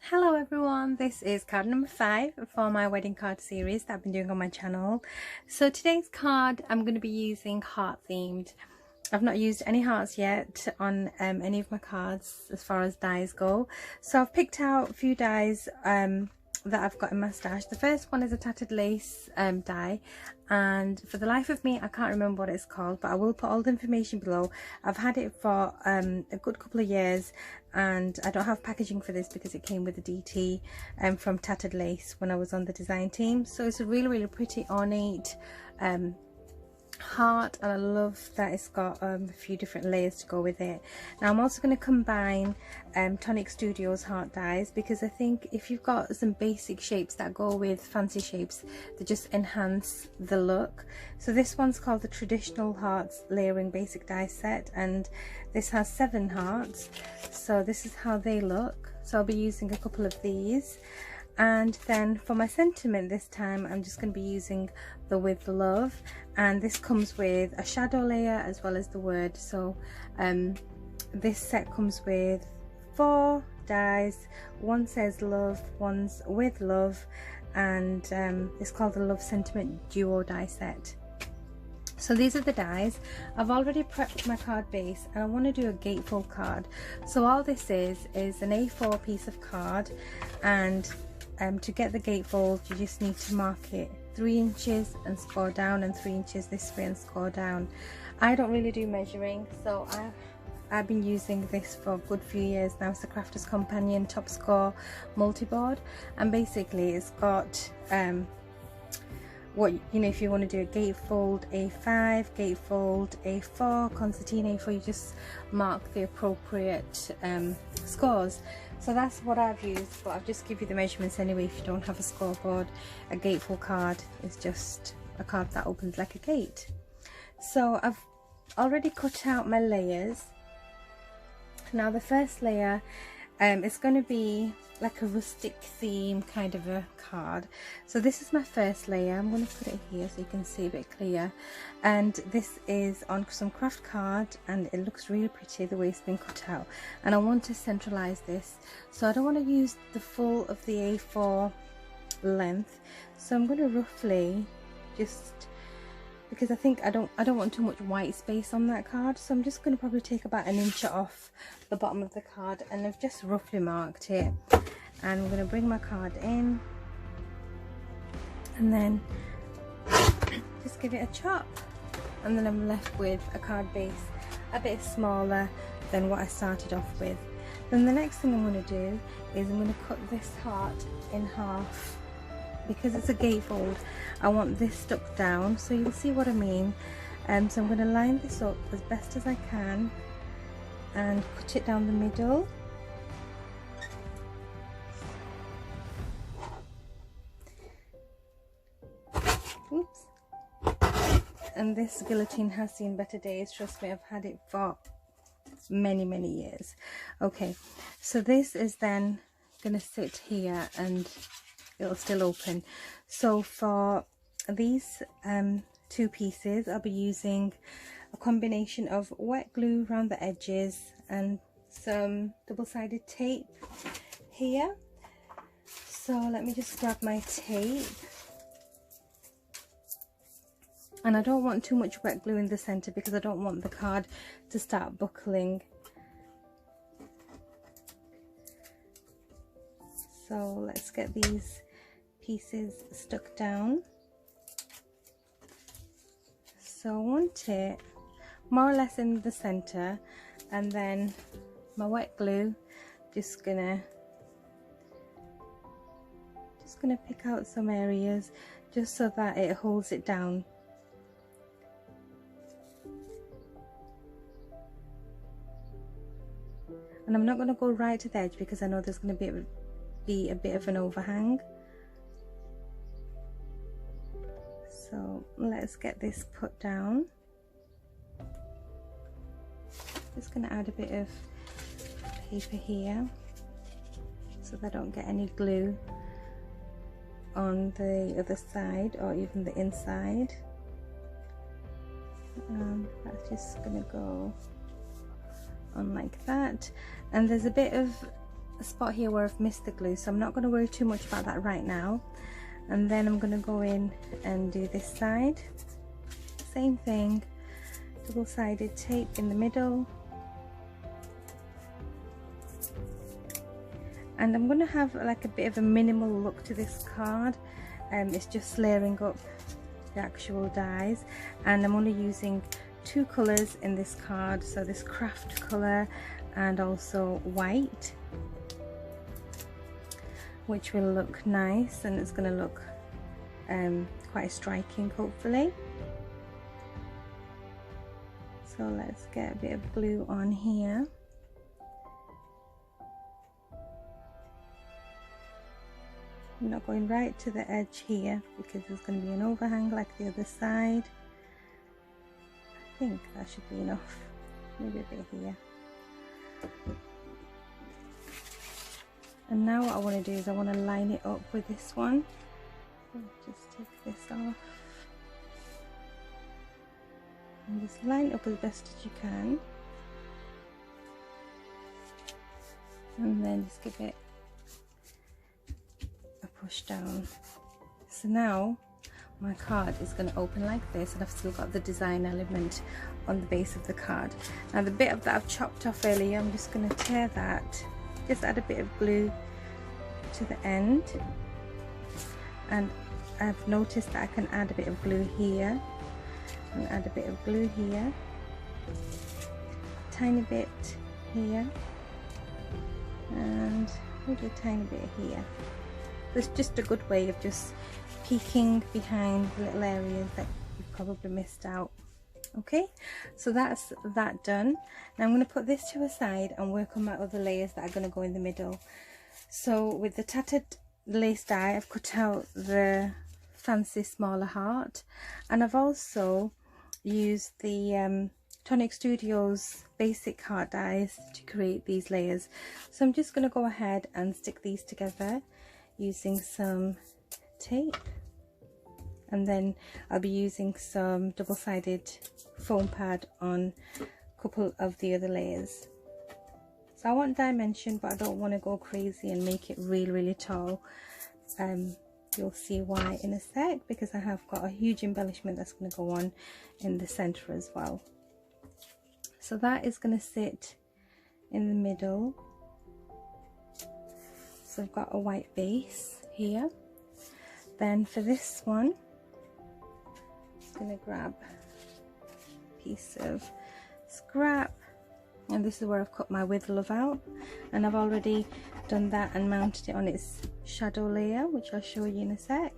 Hello everyone, this is card number 5 for my wedding card series that I've been doing on my channel. So today's card I'm going to be using heart themed. I've not used any hearts yet on any of my cards as far as dies go. So I've picked out a few dies that I've got in my stash. The first one is a tattered lace die, and for the life of me I can't remember what it's called, but I will put all the information below. I've had it for a good couple of years, and I don't have packaging for this because it came with a DT from Tattered Lace when I was on the design team. So it's a really pretty ornate heart, and I love that it's got a few different layers to go with it. Now I'm also going to combine Tonic Studios heart dies, because I think if you've got some basic shapes that go with fancy shapes, they just enhance the look. So this one's called the Traditional Hearts Layering Basic Die Set, and this has 7 hearts. So this is how they look. So I'll be using a couple of these. And then for my sentiment this time, I'm just going to be using the With Love, and this comes with a shadow layer as well as the word. So this set comes with 4 dies. One says love, one's with love, and it's called the Love Sentiment Duo die set. So these are the dies. I've already prepped my card base, and I want to do a gatefold card. So all this is an A4 piece of card, and to get the gatefold you just need to mark it 3 inches and score down, and 3 inches this way and score down. I don't really do measuring, so I've been using this for a good few years now. It's the Crafter's Companion Top Score multi-board, and basically it's got what, you know, if you want to do a gatefold A5, gatefold A4, concertina A4, you just mark the appropriate scores. So that's what I've used, but I'll just give you the measurements anyway if you don't have a scoreboard. A gatefold card is just a card that opens like a gate. So I've already cut out my layers. Now the first layer is going to be like a rustic theme kind of a card. So this is my first layer. I'm going to put it here so you can see a bit clear, and this is on some craft card, and it looks really pretty the way it's been cut out. And I want to centralize this, so I don't want to use the full of the A4 length, so I'm going to roughly just, because I think I don't want too much white space on that card, so I'm just going to probably take about 1 inch off the bottom of the card, and I've just roughly marked it. And I'm going to bring my card in, and then just give it a chop, and then I'm left with a card base a bit smaller than what I started off with. Then the next thing I'm going to do is I'm going to cut this heart in half. Because it's a gatefold, I want this stuck down, so you'll see what I mean. So I'm going to line this up as best as I can and cut it down the middle. Oops. And this guillotine has seen better days, trust me, I've had it for many years. Okay, so this is then going to sit here and it'll still open. So for these 2 pieces, I'll be using a combination of wet glue around the edges and some double-sided tape here. So let me just grab my tape, and I don't want too much wet glue in the center because I don't want the card to start buckling. So let's get these pieces stuck down. So I want it more or less in the center, and then my wet glue, just gonna pick out some areas just so that it holds it down. And I'm not going to go right to the edge because I know there's going to be a bit of an overhang. So let's get this put down. Just going to add a bit of paper here so that I don't get any glue on the other side or even the inside. That's just going to go on like that, and there's a bit of a spot here where I've missed the glue, so I'm not going to worry too much about that right now. And then I'm going to go in and do this side, same thing, double-sided tape in the middle. And I'm going to have like a bit of a minimal look to this card. It's just layering up the actual dies, and I'm only using 2 colours in this card, so this craft colour and also white, which will look nice, and it's going to look quite striking hopefully. So let's get a bit of glue on here. I'm not going right to the edge here because there's going to be an overhang like the other side. I think that should be enough, maybe a bit here. And now what I want to do is I want to line it up with this one. So just take this off and just line it up as best as you can, and then just give it a push down. So now my card is going to open like this, and I've still got the design element on the base of the card. Now the bit of that I've chopped off earlier, I'm just going to tear that, just add a bit of glue to the end, and I've noticed that I can add a bit of glue here and add a bit of glue here, a tiny bit here, and maybe a tiny bit here. It's just a good way of just peeking behind little areas that you've probably missed out. Okay, so that's that done. Now I'm going to put this to a side and work on my other layers that are going to go in the middle. So with the tattered lace die, I've cut out the fancy smaller heart, and I've also used the Tonic Studios basic heart dies to create these layers. So I'm just going to go ahead and stick these together using some tape, and then I'll be using some double-sided foam pad on a couple of the other layers. So I want dimension, but I don't want to go crazy and make it really tall. You'll see why in a sec, because I have got a huge embellishment that's going to go on in the center as well. So that is going to sit in the middle. So I've got a white base here. Then for this one, I'm going to grab a piece of scrap, and this is where I've cut my with love out, and I've already done that and mounted it on its shadow layer, which I'll show you in a sec.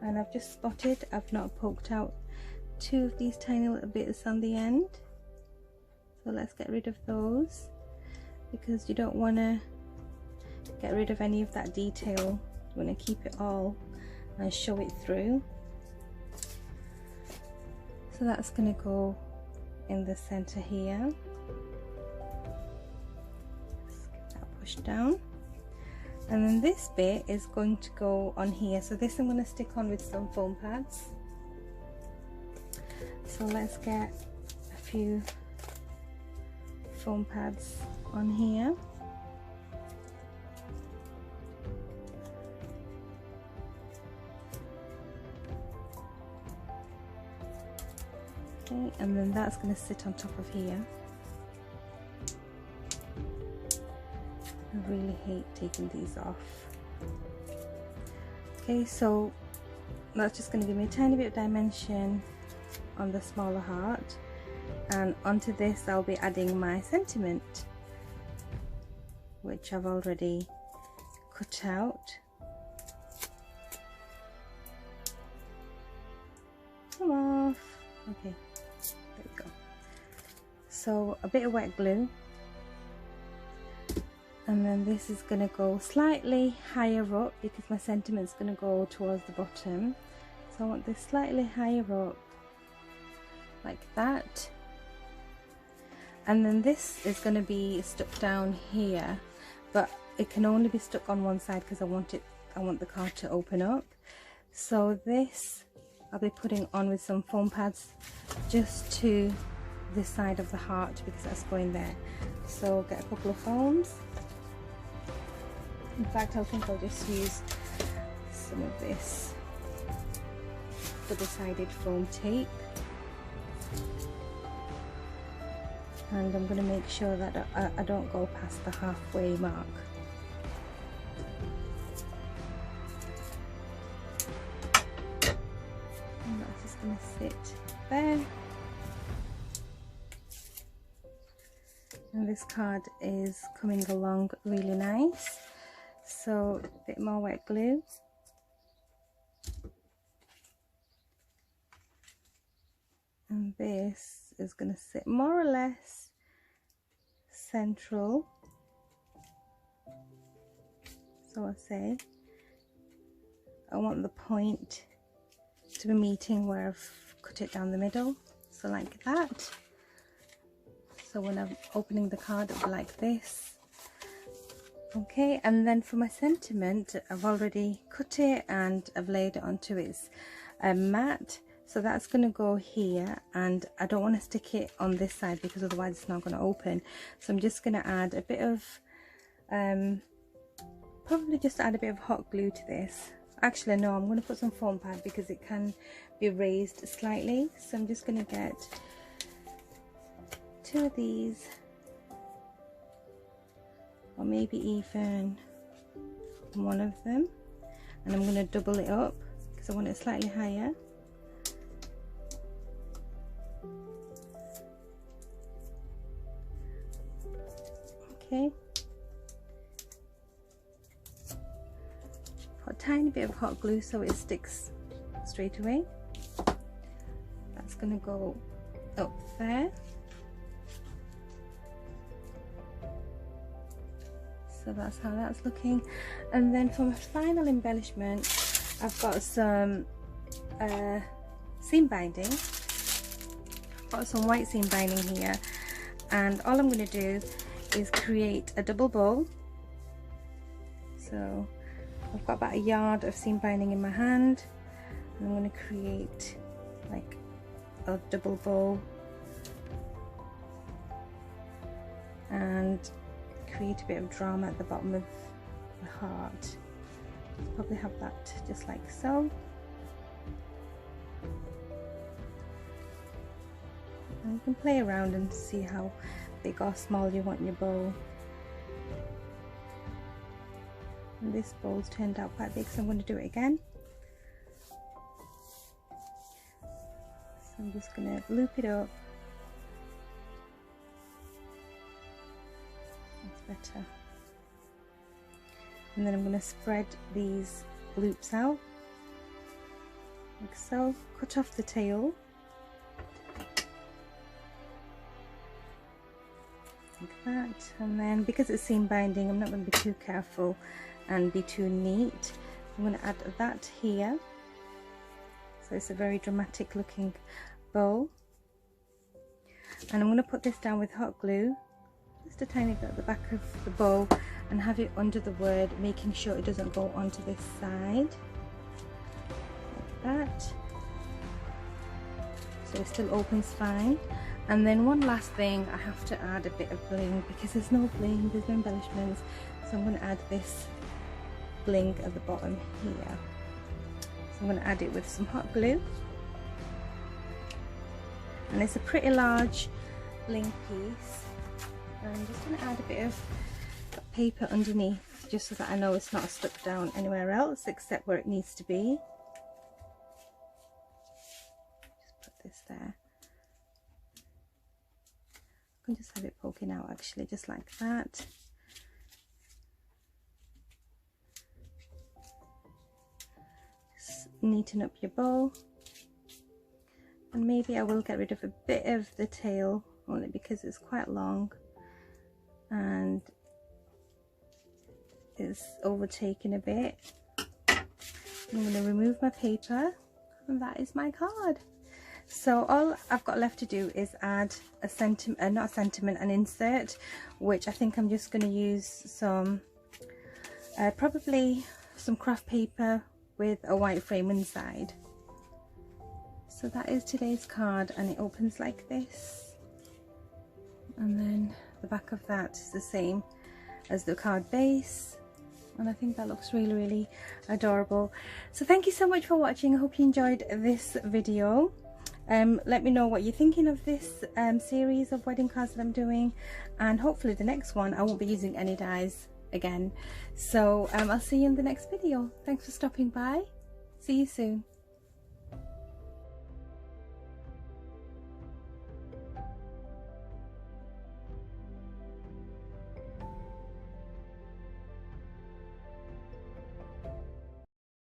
And I've just spotted, I've not poked out 2 of these tiny little bits on the end, so let's get rid of those, because you don't want to get rid of any of that detail. You want to keep it all and show it through. So that's going to go in the center here. Just get that pushed down, and then this bit is going to go on here. So this I'm going to stick on with some foam pads. So let's get a few foam pads on here. Okay, and then that's going to sit on top of here. I really hate taking these off. Okay, so that's just going to give me a tiny bit of dimension on the smaller heart, and onto this I'll be adding my sentiment, which I've already cut out. Come off. Okay, there we go. So a bit of wet glue, and then this is going to go slightly higher up because my sentiment's going to go towards the bottom. So I want this slightly higher up, like that. And then this is going to be stuck down here, but it can only be stuck on one side because I want the card to open up. So this I'll be putting on with some foam pads just to this side of the heart, because that's going there. so get a couple of foams. In fact, I think I'll just use some of this double-sided foam tape, and I'm going to make sure that I don't go past the halfway mark. And that's just going to sit there. And this card is coming along really nice, so a bit more wet glue. And this is going to sit more or less central, so I say I want the point to be meeting where I've cut it down the middle, so like that. So when I'm opening the card, it'll be like this. Okay, and then for my sentiment, I've already cut it and I've laid it onto its mat. So that's going to go here, and I don't want to stick it on this side because otherwise it's not going to open. So I'm just going to add a bit of, probably just add a bit of hot glue to this. Actually, no, I'm going to put some foam pad because it can be raised slightly. So I'm just going to get 2 of these, or maybe even 1 of them, and I'm going to double it up because I want it slightly higher. Okay, put a tiny bit of hot glue so it sticks straight away. That's going to go up there. So that's how that's looking. And then for my final embellishment, I've got some seam binding. I've got some white seam binding here, and all I'm going to do is create a double bow. So I've got about a yard of seam binding in my hand, and I'm going to create like a double bow and create a bit of drama at the bottom of the heart. Probably have that just like so. And you can play around and see how big or small you want your bow. And this bow's turned out quite big, so I'm going to do it again. So I'm just going to loop it up. That's better. And then I'm going to spread these loops out like so. Cut off the tail like that, and then because it's seam binding, I'm not going to be too careful and be too neat. I'm going to add that here, so it's a very dramatic looking bow. And I'm going to put this down with hot glue, just a tiny bit at the back of the bow, and have it under the word, making sure it doesn't go onto this side like that, so it still opens fine. And then one last thing, I have to add a bit of bling because there's no bling, there's no embellishments, so I'm going to add this bling at the bottom here. So I'm going to add it with some hot glue, and it's a pretty large bling piece. And I'm just going to add a bit of paper underneath just so that I know it's not stuck down anywhere else except where it needs to be. Just put this there. I can just have it poking out actually, just like that. Just neaten up your bow, and maybe I will get rid of a bit of the tail only because it's quite long and it's overtaken a bit. I'm going to remove my paper, and that is my card. So all I've got left to do is add a sentiment, not a sentiment, an insert, which I think I'm just going to use some, probably some craft paper with a white frame inside. So that is today's card, and it opens like this, and then The back of that is the same as the card base, and I think that looks really, really adorable. So thank you so much for watching. I hope you enjoyed this video. Let me know what you're thinking of this series of wedding cards that I'm doing, and hopefully the next one I won't be using any dies again. So I'll see you in the next video. Thanks for stopping by. See you soon.